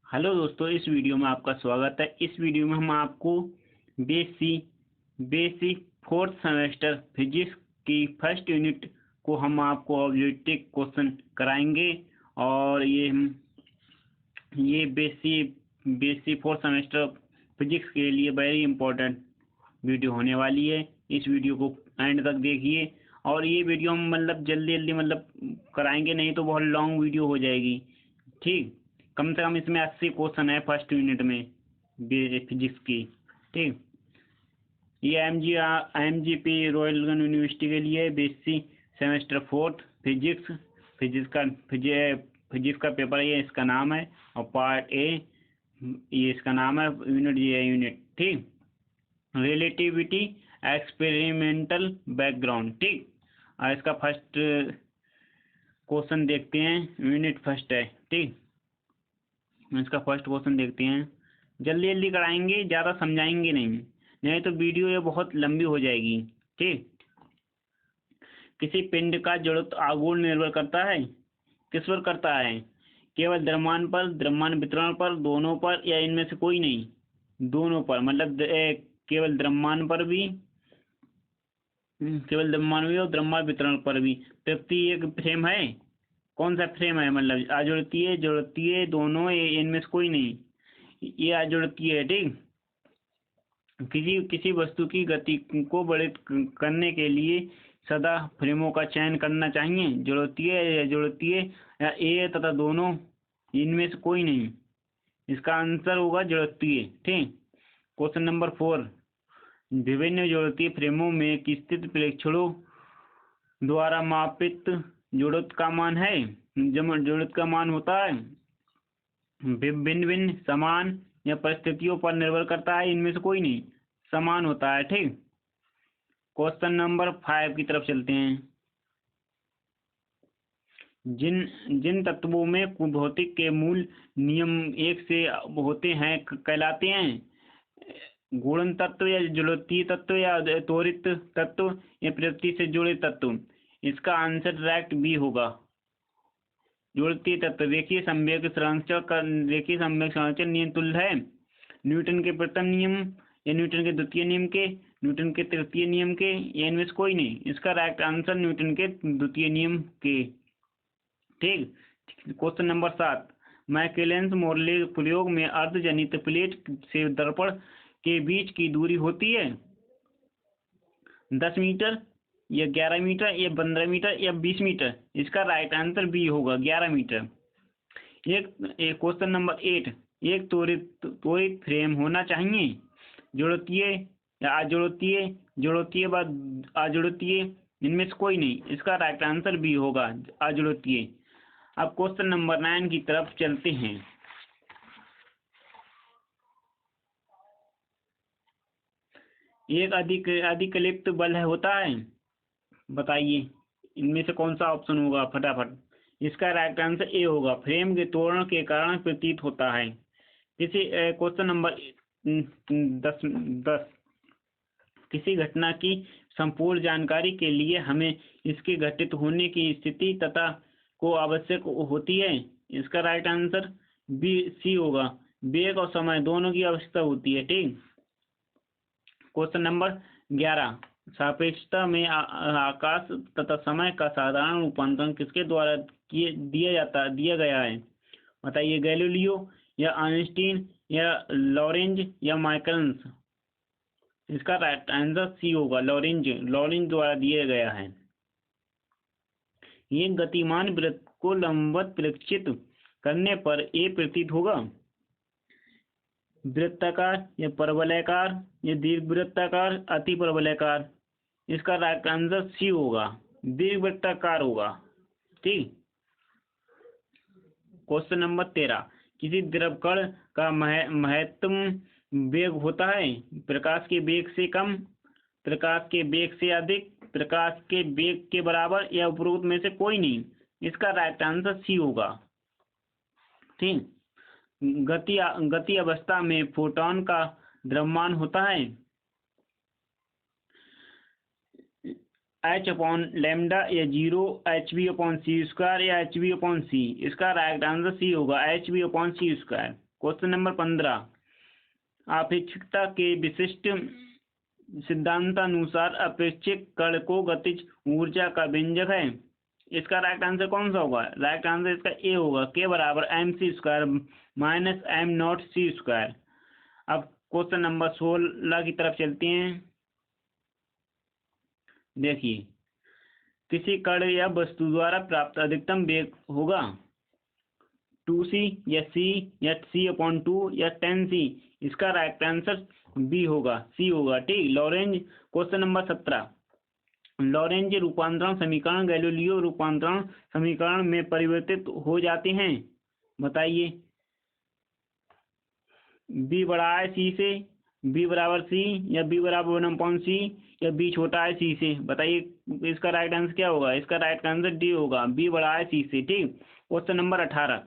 Hello दोस्तों, इस video में आपका स्वागत है। इस वीडियो में हम आपको बेसिक फोर्थ सेमेस्टर फिजिक्स की फर्स्ट यूनिट को हम आपको ऑब्जेक्टिव क्वेश्चन कराएंगे। और ये बेसिक फोर्थ सेमेस्टर फिजिक्स के लिए वेरी इंपॉर्टेंट वीडियो होने वाली है। इस वीडियो को एंड तक देखिए। और ये वीडियो हम जल्दी जल्दी कराएंगे, नहीं तो बहुत लॉन्ग वीडियो हो जाएगी। ठीक, कम से कम इसमें 80 क्वेश्चन है फर्स्ट यूनिट में फिजिक्स की। ठीक, ये एम जी पी रॉयलगन यूनिवर्सिटी के लिए बेसिक सेमेस्टर फोर्थ फिजिक्स का पेपर ये इसका नाम है। और पार्ट ए ये इसका नाम है, यूनिट ये यूनिट। ठीक, रिलेटिविटी एक्सपेरिमेंटल बैकग्राउंड। ठीक, और इसका फर्स्ट क्वेश्चन देखते हैं। यूनिट फर्स्ट है। ठीक, इसका फर्स्ट क्वेश्चन देखते हैं। जल्दी जल्दी कराएंगे, ज़्यादा समझाएंगे नहीं तो वीडियो ये बहुत लंबी हो जाएगी। ठीक, किसी पिंड का जड़त्व आघूर्ण निर्भर करता है, किस पर करता है? केवल द्रव्यमान पर, द्रव्यमान वितरण पर, दोनों पर, या इनमें से कोई नहीं? दोनों पर, केवल द्रव्यमान पर भी, केवल द्रव्यमान भी और द्रव्यमान वितरण पर भी। प्रति एक फ्रेम है, कौन सा फ्रेम है? अजुड़तीय, जुड़तीय, दोनों, इनमें से कोई नहीं, ये अजुड़तीय है। ठीक, किसी वस्तु की गति को वर्णित करने के लिए सदा फ्रेमों का चयन करना चाहिए। जुड़तीय या जुड़तीय या ए तथा दोनों, इनमें से कोई नहीं। इसका आंसर होगा जुड़तीय। ठीक, क्वेश्चन नंबर 4, विभिन्न जुड़तीय फ्रेमों में स्थित प्रेक्षणों द्वारा मापित जुड़त्व का मान है। जब जुड़त्व का मान होता है भिन्न समान या परिस्थितियों पर निर्भर करता है, इनमें से कोई नहीं, समान होता है। ठीक, क्वेश्चन नंबर 5 की तरफ चलते हैं। जिन तत्वों में भौतिक के मूल नियम एक से होते हैं कहलाते हैं गुणन तत्व, या जुड़तीय तत्व, या त्वरित तत्व, या प्रकृति से जुड़े तत्व। इसका आंसर डायरेक्ट बी होगा, जुड़तीय तत्व। देखिए संवेग संरक्षण नियम तुल्य है न्यूटन के प्रथम नियम, या न्यूटन के द्वितीय नियम के, न्यूटन के तृतीय नियम के, या इनमें से कोई नहीं। इसका राइट आंसर न्यूटन के द्वितीय नियम के। ठीक, क्वेश्चन नंबर 7, मैकेलेंस मोर्ले प्रयोग में अर्धजनित प्लेट से दर्पण के बीच की दूरी होती है 10 मीटर, या 11 मीटर, या 15 मीटर, या 20 मीटर। इसका राइट आंसर बी होगा, 11 मीटर। एक क्वेश्चन नंबर 8, एक त्वरित फ्रेम होना चाहिए, जुड़तीय या अजुड़तीय, जुड़तीय व अजुड़तीय, इनमें से कोई नहीं। इसका राइट आंसर बी होगा, अजुड़तीय। अब क्वेश्चन नंबर 9 की तरफ चलते हैं। एक अधिकलिप्त बल होता है, बताइए इनमें से कौन सा ऑप्शन होगा फटाफट। इसका राइट आंसर ए होगा, फ्रेम के तोड़ने के कारण प्रतीत होता है। क्वेश्चन नंबर 10, किसी घटना की संपूर्ण जानकारी के लिए हमें इसके घटित होने की स्थिति तथा को आवश्यक होती है। इसका राइट आंसर बी सी होगा, वेग और समय दोनों की आवश्यकता होती है। ठीक, क्वेश्चन नंबर 11, सापेक्षता में आकाश तथा समय का साधारण रूपांतरण किसके द्वारा दिया गया है? बताइए, गैलीलियो, या आइंस्टीन, या लॉरेंज, या माइकल्स। इसका राइट आंसर सी होगा, लॉरेंज द्वारा दिया गया है। ये गतिमान वृत्त को लंबवत प्रक्षेपित करने पर ए प्रतीत होगा, वृत्ताकार, या परवलयाकार, या दीर्घवृत्ताकार, अति परवलयाकार। इसका राइट आंसर सी होगा, दीर्घवृत्ताकार होगा। ठीक, क्वेश्चन नंबर 13, किसी द्रव कण का महत्तम वेग होता है प्रकाश के वेग से कम, प्रकाश के वेग से अधिक, प्रकाश के वेग के बराबर, या उपरोक्त में से कोई नहीं। इसका राइट आंसर सी होगा। ठीक, गति अवस्था में फोटॉन का द्रव्यमान होता है h/λ, या 0 hv/c², या hv/c। इसका राइट आंसर सी होगा, hv/c²। क्वेश्चन नंबर 15, अपेक्षिकता के विशिष्ट सिद्धांतानुसार अपेक्षित कण को गतिज ऊर्जा का व्यंजक है। इसका राइट आंसर कौन सा होगा? राइट आंसर इसका ए होगा, के बराबर mc² माइनस m0c²। अब क्वेश्चन नंबर 16 की तरफ चलते हैं। देखिए, किसी कण या वस्तु द्वारा प्राप्त अधिकतम वेग होगा 2c या c या c/2 या 10c। इसका राइट आंसर बी होगा, सी होगा। ठीक। लॉरेंज, क्वेश्चन नंबर 17, लॉरेंज रूपांतरण समीकरण गैलीलियो रूपांतरण समीकरण में परिवर्तित हो जाते हैं। बताइए। बी बड़ा है सी से, बी बराबर सी, या बी बराबर 1/c, या बी छोटा है सी से। बताइए इसका राइट आंसर क्या होगा? इसका राइट आंसर डी होगा, बी बड़ा है सी से। ठीक। क्वेश्चन नंबर 18,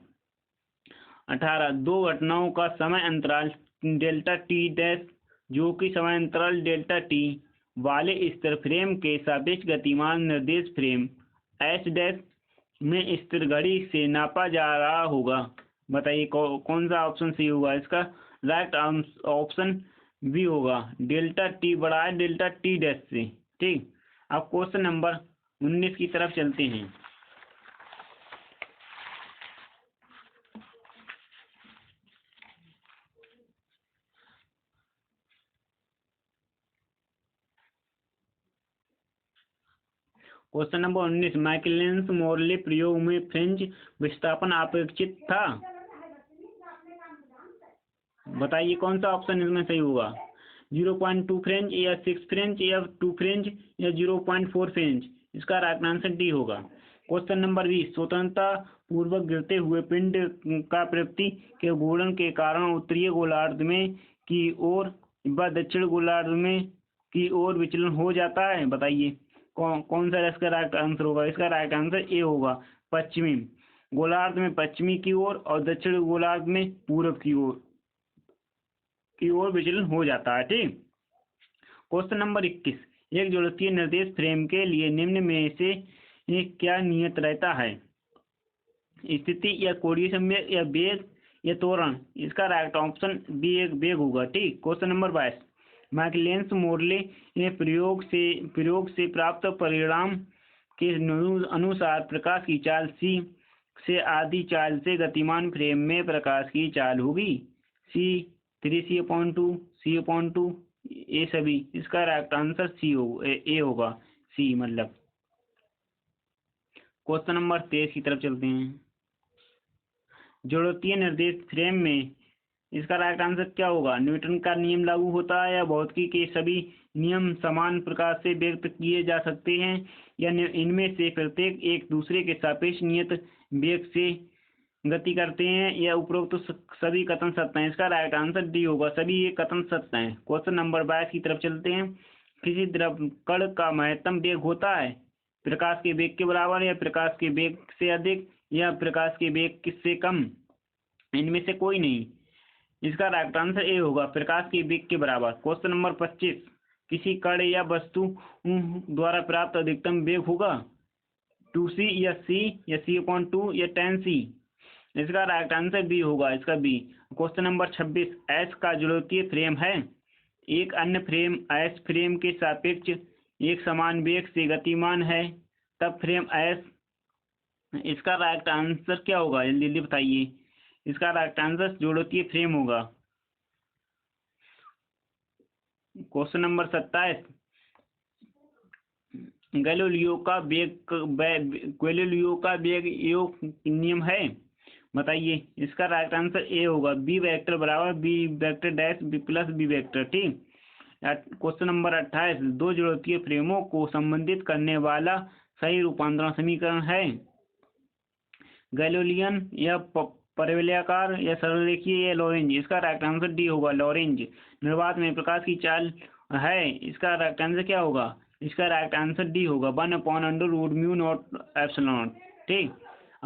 दो घटनाओं का समय अंतराल डेल्टा टी डैश जो कि समय अंतराल डेल्टा टी वाले स्थिर फ्रेम के सापेक्ष गतिमान निर्देश फ्रेम एच डैश में स्थिर घड़ी से नापा जा रहा होगा। बताइए कौन सा ऑप्शन सही होगा? इसका राइट ऑप्शन बी होगा, डेल्टा टी बड़ा है डेल्टा टी डैश से। ठीक। अब क्वेश्चन नंबर 19 की तरफ चलते हैं। क्वेश्चन नंबर 19, माइकलिंस मोरले प्रयोग में फ्रिंज विस्थापन अपेक्षित था। बताइए कौन सा ऑप्शन इसमें सही होगा? 0.2 फ्रिंज या 6 फ्रिंज या 2 फ्रिंज या 0.4 फ्रिंज। इसका राइट आंसर डी होगा। क्वेश्चन नंबर 20, स्वतंत्रता पूर्वक गिरते हुए पिंड का पृथ्वी के घूर्णन के कारण उत्तरीय गोलार्ध में की ओर व दक्षिण गोलार्ध में की ओर विचलन हो जाता है। बताइए कौन सा इसका राइट आंसर होगा? इसका राइट आंसर ए होगा, पश्चिमी गोलार्ध में पश्चिमी की ओर और दक्षिण गोलार्ध में पूर्व की ओर विचलन हो जाता है। ठीक। क्वेश्चन नंबर 21, एक ज्योतिषीय निर्देश फ्रेम के लिए निम्न में से क्या नियत रहता है? स्थिति या कोणीय संवेग या वेग या त्वरण। इसका राइट ऑप्शन बी एक वेग होगा। ठीक। क्वेश्चन नंबर 22, माइकलिंस मोरले प्रयोग से प्राप्त परिणाम के अनुसार प्रकाश की चाल सी से आधी चाल से गतिमान फ्रेम में प्रकाश की चाल होगी सी 3c/2 c/2 ये सभी। इसका राइट आंसर सी ए होगा, सी मतलब। क्वेश्चन नंबर 23 की तरफ चलते हैं। ज्योतिषीय निर्देश फ्रेम में इसका राइट आंसर क्या होगा? न्यूटन का नियम लागू होता है या भौतिकी के सभी नियम समान प्रकार से व्यक्त किए जा सकते हैं या इनमें से प्रत्येक एक दूसरे के सापेक्ष नियत वेग से गति करते हैं या उपरोक्त सभी कथन सत्य हैं। इसका राइट आंसर डी होगा, सभी ये कथन सत्य हैं। क्वेश्चन नंबर 22 की तरफ चलते हैं। किसी द्रव कण का महत्तम वेग होता है प्रकाश के वेग के बराबर या प्रकाश के वेग से अधिक या प्रकाश के वेग से कम, इनमें से कोई नहीं। इसका राइट आंसर ए होगा, प्रकाश के वेग के बराबर। क्वेश्चन नंबर 25, किसी कण या वस्तु द्वारा प्राप्त अधिकतम वेग होगा 2c या c या c/2 या 10c। इसका राइट आंसर बी होगा, इसका बी। क्वेश्चन नंबर 26, एस का ज्योतिषीय फ्रेम है, एक अन्य फ्रेम एस फ्रेम के सापेक्ष एक समान वेग से गतिमान है, तब फ्रेम एस। इसका राइट आंसर क्या होगा? जल्दी बताइए। इसका राइट आंसर ज्योतिषीय फ्रेम होगा। क्वेश्चन नंबर 27, गैलीलियो का वेग योग नियम है। बताइए इसका राइट आंसर ए होगा, बी वेक्टर बराबर B vector dash B plus B vector. ठीक। क्वेश्चन नंबर 28, दो ज्योतिषीय फ्रेमों को संबंधित करने वाला सही रूपांतरण समीकरण है गैलीलियन या परवलयाकार या सरलरेखीय या लॉरेंज। इसका राइट आंसर डी होगा, लॉरेंज। निर्वात में प्रकाश की चाल है, इसका राइट आंसर क्या होगा? इसका राइट आंसर डी होगा, 1/√μ0ε। ठीक।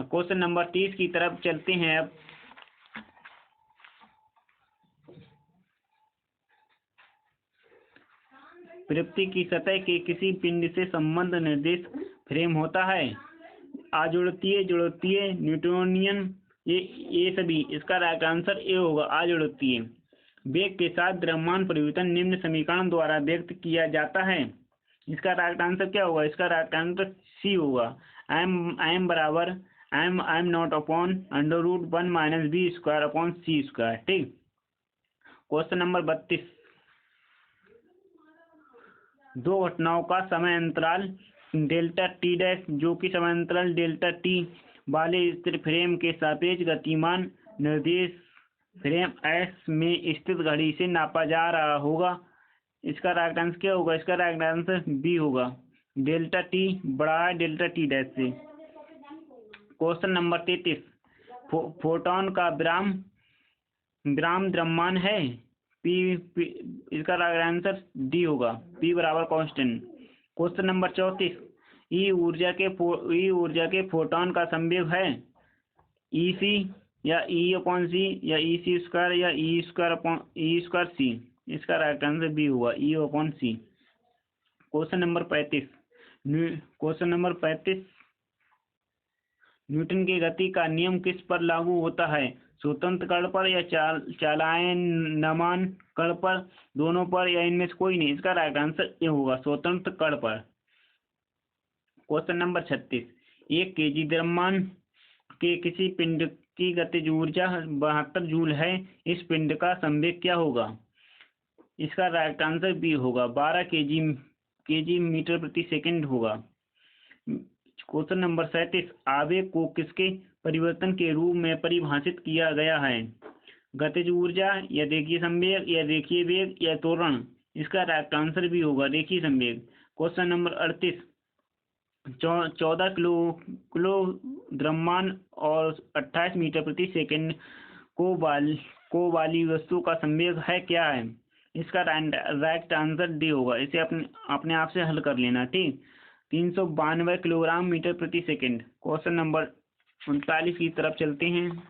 क्वेश्चन नंबर 30 की तरफ चलते हैं। अब पृथ्वी की सतह के किसी पिंड से संबंध निर्देश फ्रेम होता है। अजुड़तीय, जुड़तीय, न्यूटोनियन, ये सभी, इसका राइट आंसर ए होगा, आ जुड़ती है। वेग के साथ द्रव्यमान परिवर्तन निम्न समीकरण द्वारा व्यक्त किया जाता है। इसका राइट आंसर क्या होगा? इसका राइट आंसर सी होगा। आई एम बराबर I am not upon √1 - b square upon c square. ठीक। क्वेश्चन नंबर 32, दो घटनाओं का समय अंतराल डेल्टा टी डैश, जो कि समय अंतराल डेल्टा टी वाले स्थिर फ्रेम के सापेक्ष गतिमान निर्देश फ्रेम एस में स्थित घड़ी से नापा जा रहा होगा। इसका राइट आंसर क्या होगा? इसका राइट आंसर बी होगा, डेल्टा टी बड़ा है डेल्टा टी डैश से। क्वेश्चन नंबर 33, फोटोन का विराम द्रव्यमान है पी, इसका राइट आंसर डी होगा, पी बराबर कांस्टेंट। क्वेश्चन नंबर 34, ई ऊर्जा के फोटोन का संवेग है ई सी या ई अपॉन सी या ई सी स्क्वायर या E square upon E square सी। इसका राइट आंसर बी होगा, ई अपॉन सी। क्वेश्चन नंबर 35, न्यूटन की गति का नियम किस पर लागू होता है? स्वतंत्र कण पर या चालयमान कण पर, दोनों पर, या इनमें से कोई नहीं? इसका राइट आंसर ये होगा, स्वतंत्र कण पर। क्वेश्चन नंबर 36, 1 kg द्रव्यमान के किसी पिंड की गतिज ऊर्जा 72 जूल है, इस पिंड का संवेग क्या होगा? इसका राइट आंसर बी होगा, 12 kg मीटर प्रति सेकंड होगा। क्वेश्चन नंबर 37, आवेग को किसके परिवर्तन के रूप में परिभाषित किया गया है? गतिज ऊर्जा या रेखीय संवेग या रेखीय वेग या त्वरण? इसका राइट आंसर भी होगा, रेखीय संवेग। क्वेश्चन नंबर 38, 14 किलो द्रव्यमान और 28 मीटर प्रति सेकंड को वाली वस्तु का संवेग है क्या है? इसका राइट आंसर डी होगा। इसे अपने आप से हल कर लेना। ठीक। 392 किलोग्राम मीटर प्रति सेकंड। क्वेश्चन नंबर 39 की तरफ चलते हैं।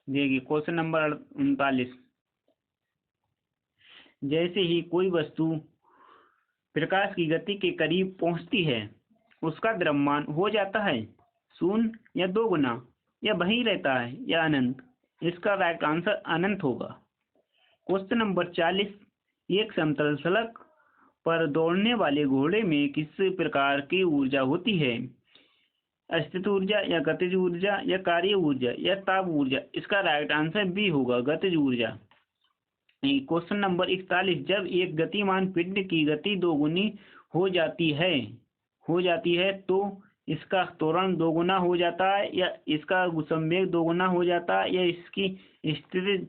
देखिए क्वेश्चन नंबर 39, जैसे ही कोई वस्तु प्रकाश की गति के करीब पहुंचती है, उसका द्रव्यमान हो जाता है 0 या 2 गुना, या वही रहता है, या अनंत? इसका राइट आंसर अनंत होगा। क्वेश्चन नंबर 40, एक समतल सड़क पर दौड़ने वाले घोड़े में किस प्रकार की ऊर्जा होती है? स्थित ऊर्जा या गतिज ऊर्जा या कार्य ऊर्जा या ताप ऊर्जा? इसका राइट आंसर बी होगा, गतिज ऊर्जा। क्वेश्चन नंबर 41, जब एक गतिमान पिंड की गति दोगुनी हो जाती है तो इसका त्वरण दोगुना हो जाता है, या इसका संवेग दोगुना हो जाता है, या इसकी स्थिति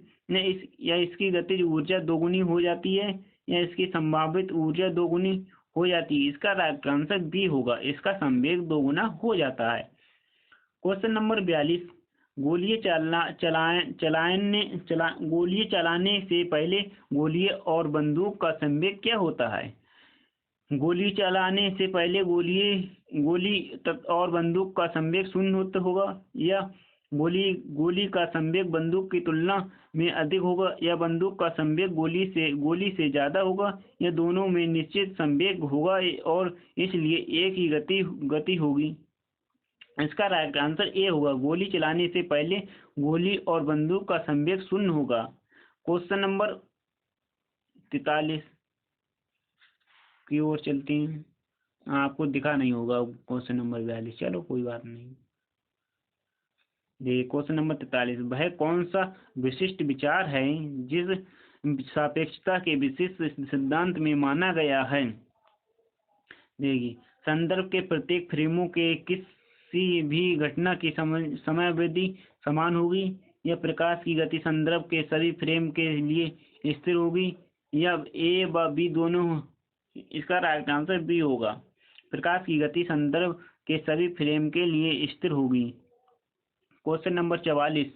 या इसकी गतिज ऊर्जा दोगुनी हो जाती है, या इसकी संभावित ऊर्जा दोगुनी हो जाती है? इसका राइट आंसर बी होगा, इसका संवेग दोगुना हो जाता है। क्वेश्चन नंबर 42, गोलीय चलाने से पहले गोलीय और बंदूक का संवेग क्या होता है? गोली चलाने से पहले गोली और बंदूक का संवेग 0 होगा, या गोली का संवेग बंदूक की तुलना में अधिक होगा, या बंदूक का संवेग गोली से ज्यादा होगा, या दोनों में निश्चित संवेग होगा और इसलिए एक ही गति होगी? इसका राइट आंसर ए होगा, गोली चलाने से पहले गोली और बंदूक का संवेग 0 होगा। क्वेश्चन नंबर 43 की ओर चलते हैं। आपको दिखा नहीं होगा क्वेश्चन नंबर 42, चलो कोई बात नहीं। देखिए क्वेश्चन नंबर 43, वह कौन सा विशिष्ट विचार है जिस सापेक्षता के विशिष्ट सिद्धांत में माना गया है? देखिए, संदर्भ के प्रत्येक फ्रेमों के किसी भी घटना की समयावधि समान होगी, या प्रकाश की गति संदर्भ के सभी फ्रेम के लिए स्थिर होगी, या ए व बी दोनों? इसका राइट आंसर बी होगा, प्रकाश की गति संदर्भ के सभी फ्रेम के लिए स्थिर होगी। क्वेश्चन नंबर 44,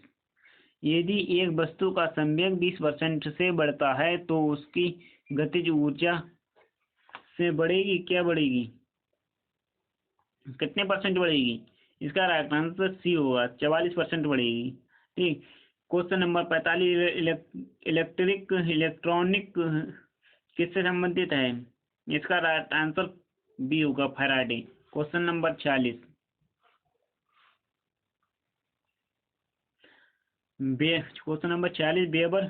यदि एक वस्तु का संवेग 20% से बढ़ता है तो उसकी गतिज ऊर्जा से बढ़ेगी क्या बढ़ेगी? कितने परसेंट बढ़ेगी? इसका राइट आंसर सी होगा, 44% बढ़ेगी। ठीक। क्वेश्चन नंबर 45, इलेक्ट्रॉनिक किससे संबंधित है? इसका राइट आंसर बी होगा, Faraday. Question number 46, question number 46 weber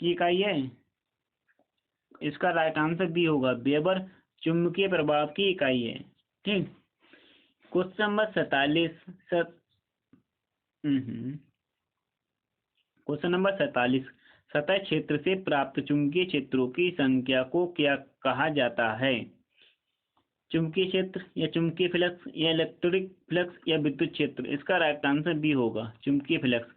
की इकाई है। इसका राइट आंसर बी होगा, वेबर चुंबकीय प्रभाव की इकाई है। ठीक। क्वेश्चन नंबर 47, क्वेश्चन नंबर 47, सतह क्षेत्र से प्राप्त चुंबकीय क्षेत्रों की संख्या को क्या कहा जाता है? चुंबकीय क्षेत्र या चुंबकीय फ्लक्स या इलेक्ट्रिक फ्लक्स या विद्युत क्षेत्र? इसका राइट आंसर बी होगा, चुंबकीय फ्लक्स।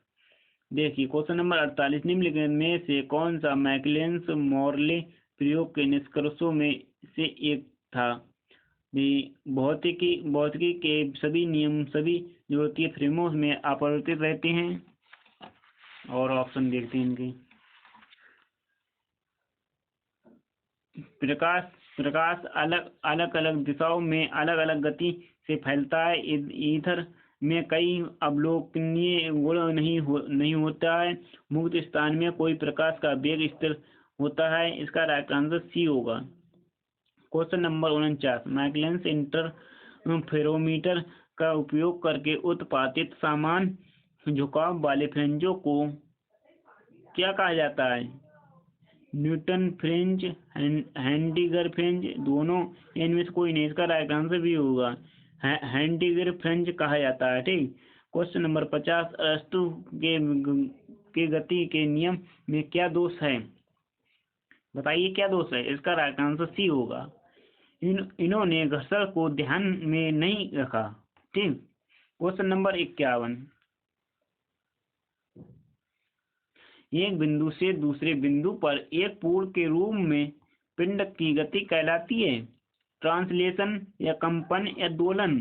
देखिए क्वेश्चन नंबर 48, निम्नलिखित में से कौन सा मैक्सवेल मोरले प्रयोग के निष्कर्षों में से एक था? भौतिकी के सभी नियम सभी ज्योतिषीय फ्रेमों में अपरिवर्तित रहते हैं। और ऑप्शन देखते हैं इनके। प्रकाश अलग अलग दिशाओं में अलग अलग गति से फैलता है। ईथर में कई अवलोकनीय गुण नहीं होता है। मुक्त स्थान में कोई प्रकाश का वेग स्थिर होता है। इसका राइट आंसर सी होगा। क्वेश्चन नंबर 49, मैक्सवेल इंटरफेरोमीटर का उपयोग करके उत्पादित समान झुकाव वाले फ्रिंजों को क्या कहा जाता है? न्यूटन फ्रिंज, हैंडीगर फ्रिंज, दोनों, इनमें से कोई नहीं। इसका राइट आंसर भी होगा, हैंडीगर फ्रिंज कहा जाता है। ठीक। क्वेश्चन नंबर 50, अरस्तु के गति के नियम में क्या दोष है? बताइए क्या दोष है? इसका राइट आंसर सी होगा, इन्होंने घर्षण को ध्यान में नहीं रखा। ठीक। क्वेश्चन नंबर 51, एक बिंदु से दूसरे बिंदु पर एक पूर्ण के रूप में पिंड की गति कहलाती है? ट्रांसलेशन या कंपन या दोलन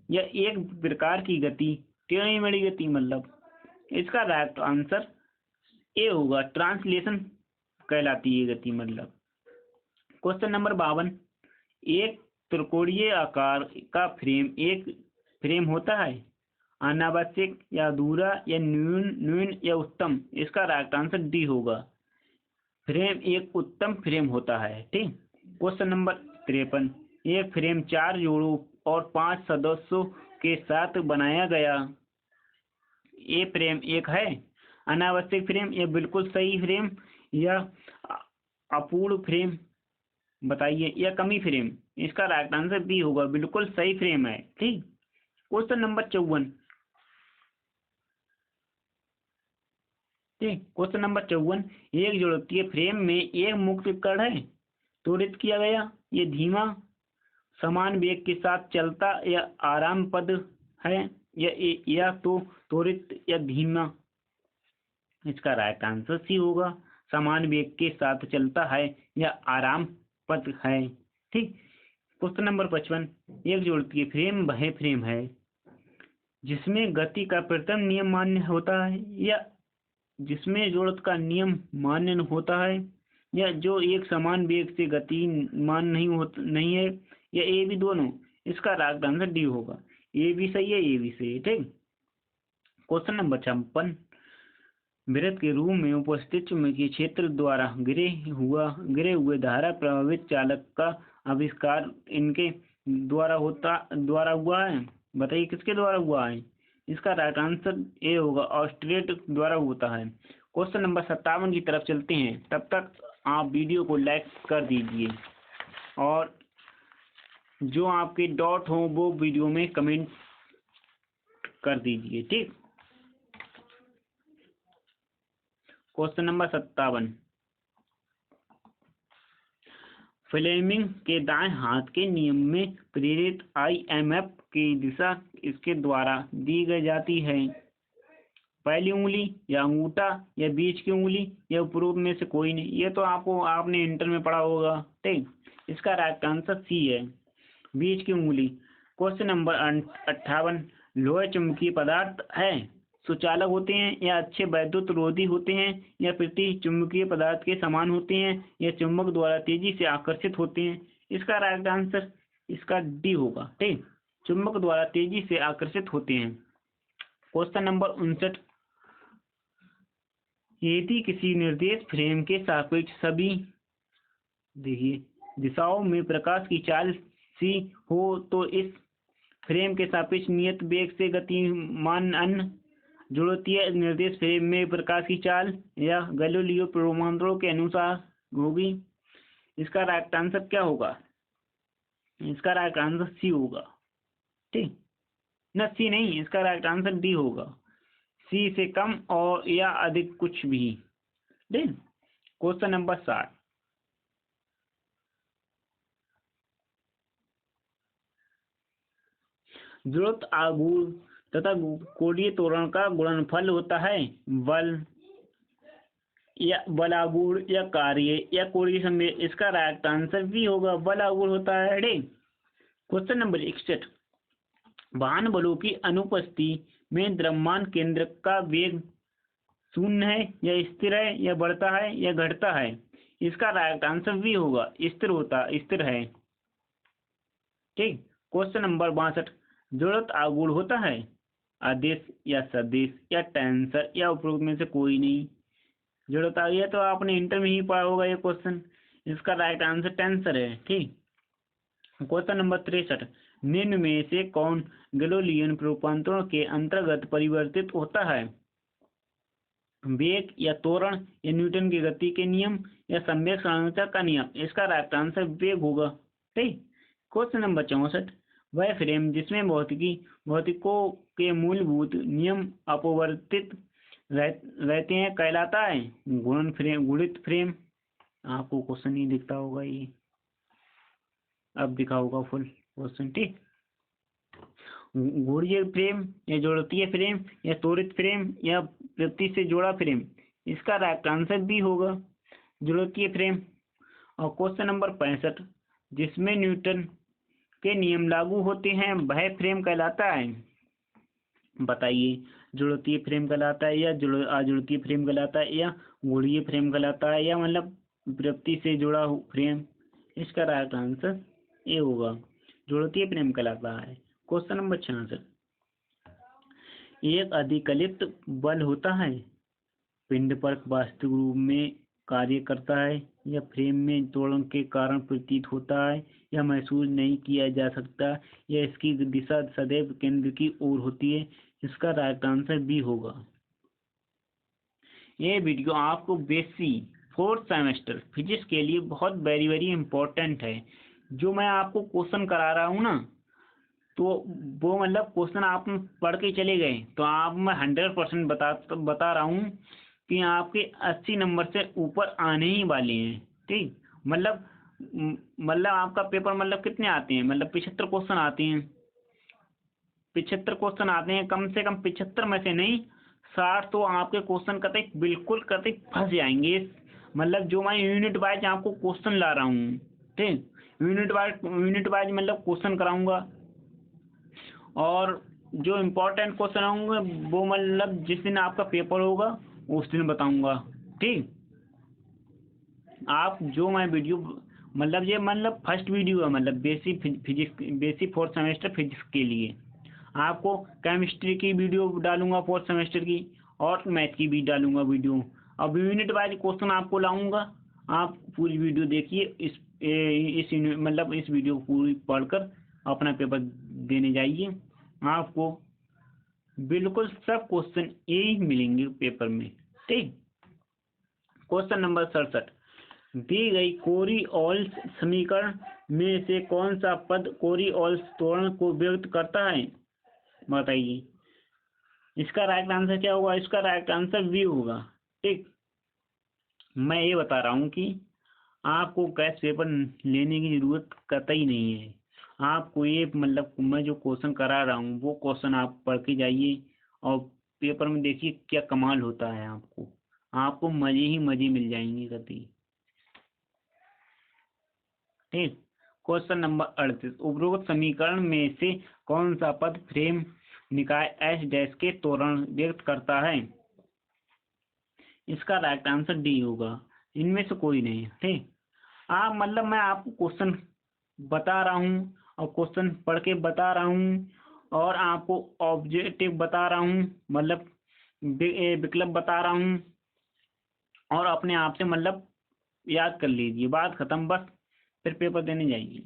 या एक प्रकार की गति, टेढ़ी मेढ़ी गति मतलब? इसका राइट आंसर ए होगा, ट्रांसलेशन कहलाती है गति मतलब। क्वेश्चन नंबर 52, एक त्रिकोणीय आकार का फ्रेम एक फ्रेम होता है? अनावश्यक या अधूरा या न्यून या उत्तम? इसका राइट आंसर डी होगा, फ्रेम एक उत्तम फ्रेम होता है। ठीक। क्वेश्चन नंबर 53, एक फ्रेम 4 जोड़ों और 5 सदस्यों के साथ बनाया गया ये फ्रेम एक है? अनावश्यक फ्रेम या बिल्कुल सही फ्रेम या अपूर्ण फ्रेम? बताइए, या कमी फ्रेम? इसका राइट आंसर बी होगा, बिल्कुल सही फ्रेम है। ठीक। क्वेश्चन नंबर 54, ठीक। क्वेश्चन नंबर 54, एक ज्योतिषीय फ्रेम में एक मुक्त कण है, त्वरित किया गया, ये धीमा समान वेग के साथ चलता या आराम पद है, या तो त्वरित या धीमा? इसका राइट आंसर सी होगा, समान वेग के साथ चलता है या आराम पद है। ठीक। क्वेश्चन नंबर 55, एक ज्योतिषीय फ्रेम वह फ्रेम है जिसमें गति का प्रथम नियम मान्य होता है, या जिसमें जोड़त का नियम मान्य होता है, या जो एक समान वेग से गतिमान नहीं है, या ए बी दोनों? इसका राइट आंसर डी होगा, ए भी सही है, ए भी सही है। ठीक। क्वेश्चन नंबर 56, वृत्त के रूप में उपस्थित चुंबकीय क्षेत्र द्वारा गिरे हुए धारा प्रभावित चालक का आविष्कार इनके द्वारा हुआ है? बताइए किसके द्वारा हुआ है? इसका राइट आंसर ए होगा, ऑस्ट्रेट द्वारा होता है। क्वेश्चन नंबर 57 की तरफ चलते हैं। तब तक आप वीडियो को लाइक कर दीजिए और जो आपके डॉट हो वो वीडियो में कमेंट कर दीजिए। ठीक। क्वेश्चन नंबर 57, फ्लेमिंग के दाएं हाथ के नियम में प्रेरित IMF की दिशा इसके द्वारा दी गई जाती है? पहली उंगली या अंगूठा या बीच की उंगली या उपरोक्त में से कोई नहीं? ये तो आपने इंटर में पढ़ा होगा। ठीक। इसका राइट आंसर सी है, बीच की उंगली। क्वेश्चन नंबर 58, लोहे चुंबकीय पदार्थ है, सुचालक होते हैं या अच्छे वैद्युत रोधी होते हैं, या प्रति चुंबकीय पदार्थ के समान होते हैं, या चुंबक द्वारा तेजी से आकर्षित होते हैं? इसका राइट आंसर इसका डी होगा। ठीक। चुंबक द्वारा तेजी से आकर्षित होते हैं। क्वेश्चन नंबर 59, यदि किसी निर्देश फ्रेम के सापेक्ष सभी देखिए, दिशाओं में प्रकाश की चाल सी हो तो इस फ्रेम के सापेक्ष नियत वेग से गतिमान अन्य जुड़तीय निर्देश फ्रेम में प्रकाश की चाल या गैलीलियो प्रोमांत्रों के अनुसार होगी। इसका राइट आंसर क्या होगा? इसका राइट आंसर सी होगा। ठीक ना, सी नहीं, इसका राइट आंसर डी होगा। सी से कम और या अधिक कुछ भी। ठीक। क्वेश्चन नंबर 7, ध्रुव आघूर्ण तथा कोणीय त्वरण का गुणनफल होता है बल या बलाघूर्ण या कार्य या कोणीय संवेग। इसका राइट आंसर भी होगा, बलाघूर्ण होता है। क्वेश्चन नंबर 61, वाहन बलों की अनुपस्थिति में द्रव्यमान केंद्र का वेग शून्य है या स्थिर है या बढ़ता है या घटता है? इसका राइट आंसर भी होगा, स्थिर है। ठीक। क्वेश्चन नंबर 62, जड़त्व आघूर्ण होता है आदेश या सदिश या टेंसर या उपरोक्त में से कोई नहीं? जड़त्व आ गया तो आपने इंटर में ही पढ़ा होगा ये क्वेश्चन। इसका राइट आंसर टेंसर है। ठीक। क्वेश्चन नंबर 63, निम्न में से कौन गैलीलियन रूपांतरण के अंतर्गत परिवर्तित होता है? वेग या त्वरण या न्यूटन की गति के नियम या संवेग संरचना का नियम? इसका राइट आंसर वेग होगा। ठीक। क्वेश्चन नंबर 64, वह फ्रेम जिसमें भौतिकों के मूलभूत नियम अपरिवर्तित रहते हैं कहलाता है गुणित फ्रेम। आपको क्वेश्चन नहीं दिखता होगा, ये अब दिखा होगा फुल क्वेश्चन। ठीक। गुणीय फ्रेम या जोड़तीय फ्रेम या त्वरित फ्रेम या प्रकृति से जोड़ा फ्रेम? इसका राइट आंसर भी होगा, जोड़तीय फ्रेम। और क्वेश्चन नंबर 65, जिसमें न्यूटन के नियम लागू होते हैं वह फ्रेम कहलाता है? बताइए, जोड़तीय फ्रेम कहलाता है या अजुड़तीय फ्रेम कहलाता है या गुणीय फ्रेम कहलाता है या मतलब प्रकृति से जुड़ा फ्रेम? इसका राइट आंसर ए होगा, जोड़तीय फ्रेम कहलाता है। क्वेश्चन नंबर 66, एक अधिकलिप्त बल होता है पिंड पर वास्तविक रूप में कार्य करता है या फ्रेम में त्वरण के कारण प्रतीत होता है या महसूस नहीं किया जा सकता या इसकी दिशा सदैव केंद्र की ओर होती है? इसका राइट आंसर बी होगा। ये वीडियो आपको बेसिक 4th सेमेस्टर फिजिक्स के लिए बहुत वेरी इम्पोर्टेंट है। जो मैं आपको क्वेश्चन करा रहा हूँ ना, तो वो मतलब क्वेश्चन आप पढ़ के चले गए तो आप मैं 100% बता रहा हूँ कि आपके 80 नंबर से ऊपर आने ही वाले हैं। ठीक। मतलब आपका पेपर मतलब कितने आते हैं? मतलब 75 क्वेश्चन आते हैं। 75 क्वेश्चन आते हैं, कम से कम 75 में से नहीं 60 तो आपके क्वेश्चन कतई बिल्कुल कतई फंस जाएंगे। मतलब जो मैं यूनिट वाइज आपको क्वेश्चन ला रहा हूँ। ठीक। यूनिट वाइज मतलब क्वेश्चन कराऊंगा और जो इम्पोर्टेंट क्वेश्चन होंगे वो मतलब जिस दिन आपका पेपर होगा उस दिन बताऊंगा। ठीक। आप जो मैं वीडियो मतलब ये मतलब फर्स्ट वीडियो है, मतलब बेसिक 4th सेमेस्टर फिजिक्स के लिए। आपको केमिस्ट्री की वीडियो डालूंगा 4th सेमेस्टर की और मैथ की भी डालूंगा वीडियो। अब यूनिट वाइज क्वेश्चन आपको लाऊंगा, आप पूरी वीडियो देखिए। इस वीडियो को पूरी पढ़कर अपना पेपर देने जाइए। आपको बिल्कुल सब क्वेश्चन ए ही मिलेंगे पेपर में। ठीक। क्वेश्चन नंबर 67, दी गई कोरिओल्स समीकरण में से कौन सा पद कोरिओल्स त्वरण को व्यक्त करता है? बताइए, इसका राइट आंसर क्या होगा? इसका राइट आंसर बी होगा। ठीक। मैं ये बता रहा हूँ कि आपको कैश पेपर लेने की जरूरत कतई नहीं है। आपको ये मतलब मैं जो क्वेश्चन करा रहा हूँ वो क्वेश्चन आप पढ़ के जाइए और पेपर में देखिए क्या कमाल होता है। आपको मजे ही मजे मिल जाएंगे कतई। ठीक। क्वेश्चन नंबर 38, उपरोक्त समीकरण में से कौन सा पद फ्रेम निकाय एस डैश के त्वरण व्यक्त करता है? इसका राइट आंसर डी होगा, इनमें से कोई नहीं। ठीक। आप मतलब मैं आपको क्वेश्चन बता रहा हूँ और क्वेश्चन पढ़ के बता रहा हूँ और आपको ऑब्जेक्टिव बता रहा हूँ, मतलब विकल्प बता रहा हूँ और अपने आप से मतलब याद कर लीजिए, बात खत्म बस, फिर पेपर देने जाइए।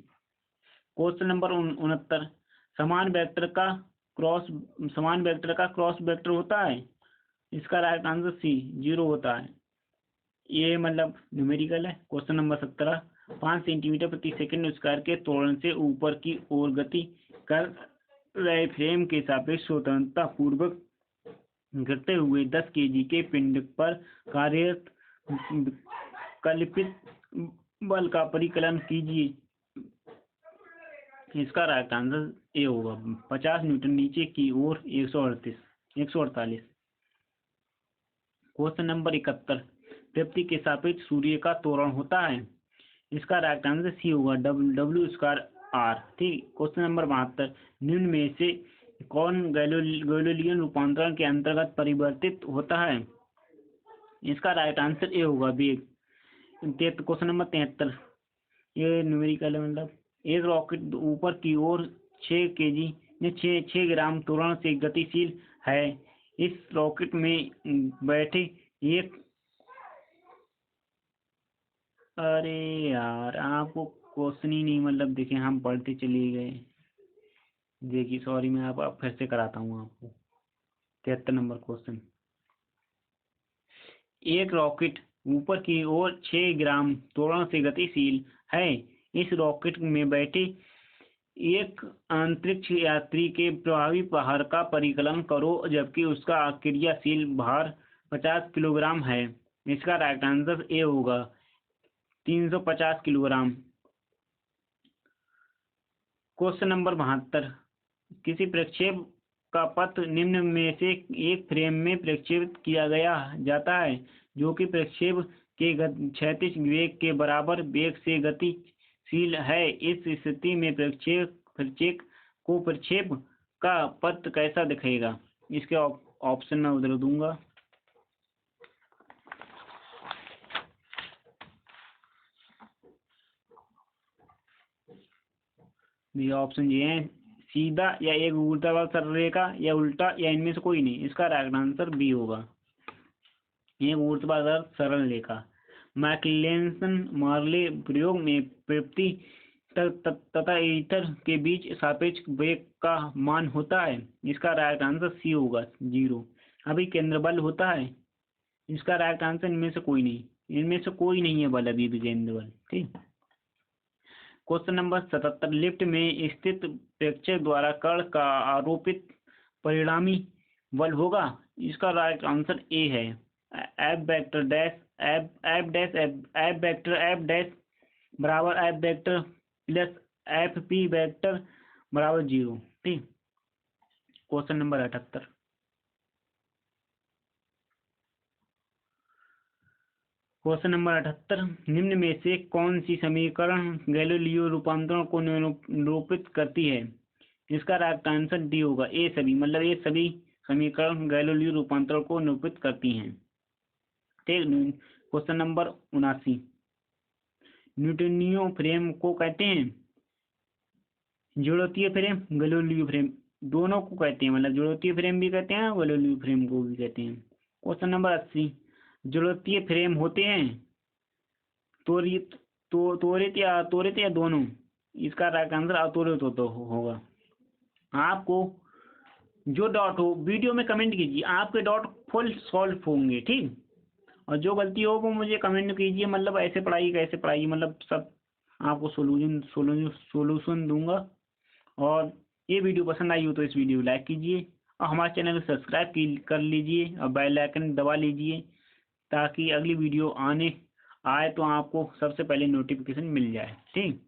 क्वेश्चन नंबर 69, समान वेक्टर का क्रॉस वेक्टर होता है। इसका राइट आंसर सी 0 होता है। ये मतलब न्यूमेरिकल है। क्वेश्चन नंबर 17, 5 सेंटीमीटर प्रति सेकंड स्क्वायर के त्वरण से ऊपर की ओर गति कर रहे फ्रेम के सापेक्ष स्वतंत्रता पूर्वक गिरते हुए 10 kg के पिंड पर कार्यरत कल्पित बल का परिकलन कीजिए। इसका राइट आंसर ए होगा 50 न्यूटन नीचे की ओर 148। क्वेश्चन नंबर 71, पृथ्वी के सापेक्ष सूर्य का त्वरण होता है। इसका राइट आंसर सी होगा W²R। ठीक। क्वेश्चन नंबर 72, निम्न में से कौन गैलीलियन रूपांतरण के अंतर्गत परिवर्तित होता है। इसका राइट आंसर ए होगा वेग। क्वेश्चन नंबर 73, ये न्यूमेरिकल है, मतलब एक रॉकेट ऊपर की ओर 6 ग्राम त्वरण से गतिशील है। इस रॉकेट में बैठे एक, अरे यार आपको क्वेश्चन ही नहीं, मतलब देखिए हम पढ़ते चले गए। देखिए सॉरी, मैं आप फिर से कराता हूँ आपको। 73 नंबर क्वेश्चन, एक रॉकेट ऊपर की ओर 6 ग्राम त्वरण से गतिशील है। इस रॉकेट में बैठे एक अंतरिक्ष यात्री के प्रभावी भार का परिकलन करो, जबकि उसका क्रियाशील भार 50 किलोग्राम है। इसका राइट आंसर ए होगा 350 किलोग्राम। क्वेश्चन नंबर 72, किसी प्रक्षेप का पथ निम्न में से एक फ्रेम में प्रक्षेपित किया गया जाता है, जो कि प्रक्षेप के क्षैतिज वेग के बराबर वेग से गतिशील है। इस स्थिति में प्रक्षेप का पथ कैसा दिखेगा। इसके ऑप्शन में उधर दूंगा। ये ऑप्शन ये हैं, सीधा या एक ऊर्ध्वाधर सरल रेखा या उल्टा या इनमें से कोई नहीं। इसका राइट आंसर बी होगा, एक ऊर्ध्वाधर सरल रेखा। मैक्लेसन मार्ले प्रयोग में पृथ्वी तथा ईथर के बीच सापेक्ष वेग का मान होता है। इसका राइट आंसर सी होगा 0। अभी केंद्र बल होता है। इसका राइट आंसर इनमें से कोई नहीं है बल, अभी भी केंद्र बल। ठीक। क्वेश्चन नंबर 77, लिफ्ट में स्थित प्रेक्षक द्वारा कण का आरोपित परिणामी बल होगा। इसका राइट आंसर ए है, F वेक्टर बराबर F vector plus FP vector बराबर 0। ठीक। क्वेश्चन नंबर 78, निम्न में से कौन सी समीकरण गैलीलियो रूपांतरण को निरूपित करती है। इसका राइट आंसर डी होगा ए सभी, मतलब ये सभी समीकरण गैलीलियो रूपांतरण को निरूपित करती हैं। ठीक। क्वेश्चन नंबर 79, न्यूटोनियन फ्रेम को कहते हैं, जुड़ोतीय फ्रेम गैलीलियो फ्रेम दोनों को कहते हैं, मतलब जुड़ोतीय फ्रेम भी कहते हैं और गैलीलियो फ्रेम को भी कहते हैं। क्वेश्चन नंबर 80, जुड़ोतीय फ्रेम होते हैं त्वरित या दोनों। इसका राइट आंसर अत्वरित होगा। आपको जो डाउट हो वीडियो में कमेंट कीजिए, आपके डाउट फुल सॉल्व होंगे। ठीक। और जो गलती हो वो मुझे कमेंट कीजिए, मतलब ऐसे पढ़ाई कैसे पढ़ाई, मतलब सब आपको सोल्यूशन दूंगा। और ये वीडियो पसंद आई हो तो इस वीडियो को लाइक कीजिए और हमारे चैनल को सब्सक्राइब कर लीजिए और बेल आइकन दबा लीजिए, ताकि अगली वीडियो आए तो आपको सबसे पहले नोटिफिकेशन मिल जाए। ठीक।